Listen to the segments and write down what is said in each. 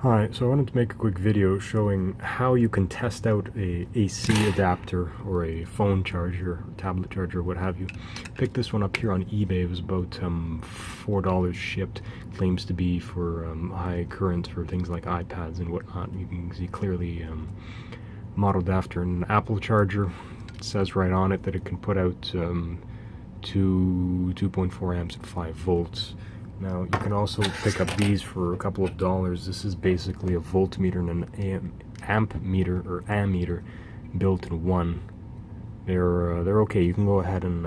Hi, so I wanted to make a quick video showing how you can test out a AC adapter or a phone charger, or tablet charger, what have you. Picked this one up here on eBay. It was about $4 shipped. Claims to be for high current for things like iPads and whatnot. You can see clearly modeled after an Apple charger. It says right on it that it can put out 2.4 amps at 5 volts. Now, you can also pick up these for a couple of dollars. This is basically a voltmeter and an amp meter or ammeter built in one. They're okay. You can go ahead and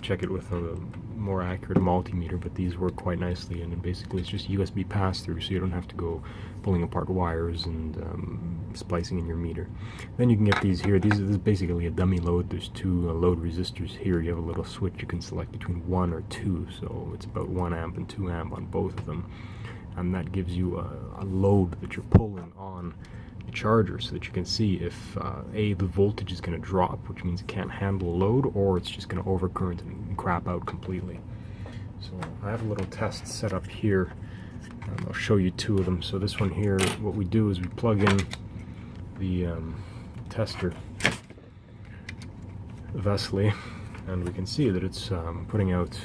check it with a more accurate multimeter, but these work quite nicely. And basically, it's just USB pass-through, so you don't have to go pulling apart wires and splicing in your meter. Then you can get these here. This is basically a dummy load. There's two load resistors here. You have a little switch you can select between 1 or 2, so it's about 1 amp and 2 amp on both of them, and that gives you a load that you're pulling on the charger so that you can see if the voltage is going to drop, which means it can't handle a load, or it's just going to overcurrent and crap out completely. So I have a little test set up here. I'll show you two of them. So this one here, what we do is we plug in the tester thusly, and we can see that it's putting out,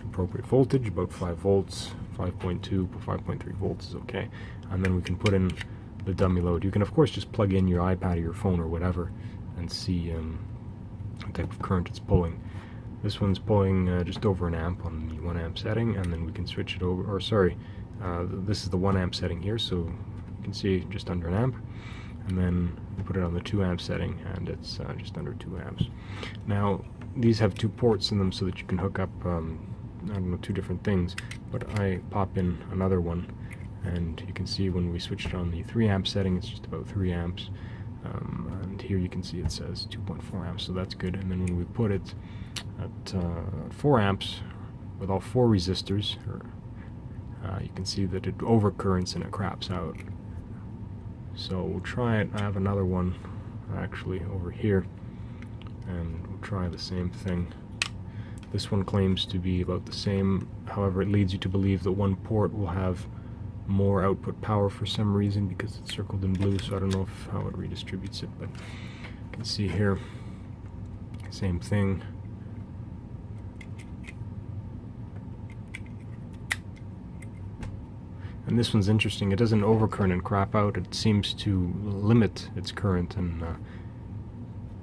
appropriate voltage, about 5 volts, 5.2, 5.3 volts is okay. And then we can put in the dummy load. You can of course just plug in your iPad or your phone or whatever and see what type of current it's pulling. This one's pulling just over an amp on the 1 amp setting, and then we can switch it over, or sorry, this is the 1 amp setting here, so you can see just under an amp, and then we put it on the 2 amp setting and it's just under 2 amps. Now these have 2 ports in them so that you can hook up I don't know, 2 different things, but I pop in another one, and you can see when we switch it on the 3 amp setting, it's just about 3 amps, and here you can see it says 2.4 amps, so that's good. And then when we put it at 4 amps with all 4 resistors, you can see that it overcurrents and it craps out. So we'll try it. I have another one actually over here, and we'll try the same thing. This one claims to be about the same, however it leads you to believe that one port will have more output power for some reason because it's circled in blue, so I don't know how it redistributes it, but you can see here, same thing. And this one's interesting. It doesn't overcurrent and crap out. It seems to limit its current and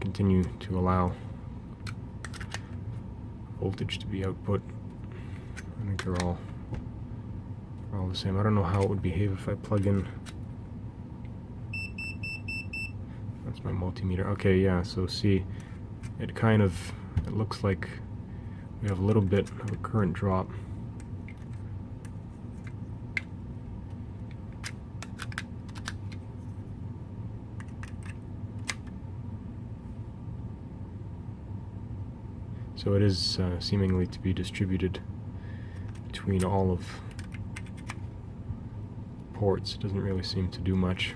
continue to allow voltage to be output. I think they're all the same. I don't know how it would behave if I plug in. That's my multimeter. Okay, yeah, so see, it looks like we have a little bit of a current drop. So it is seemingly to be distributed between all of ports. It doesn't really seem to do much.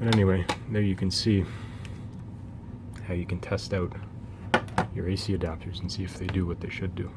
But anyway, there you can see how you can test out your AC adapters and see if they do what they should do.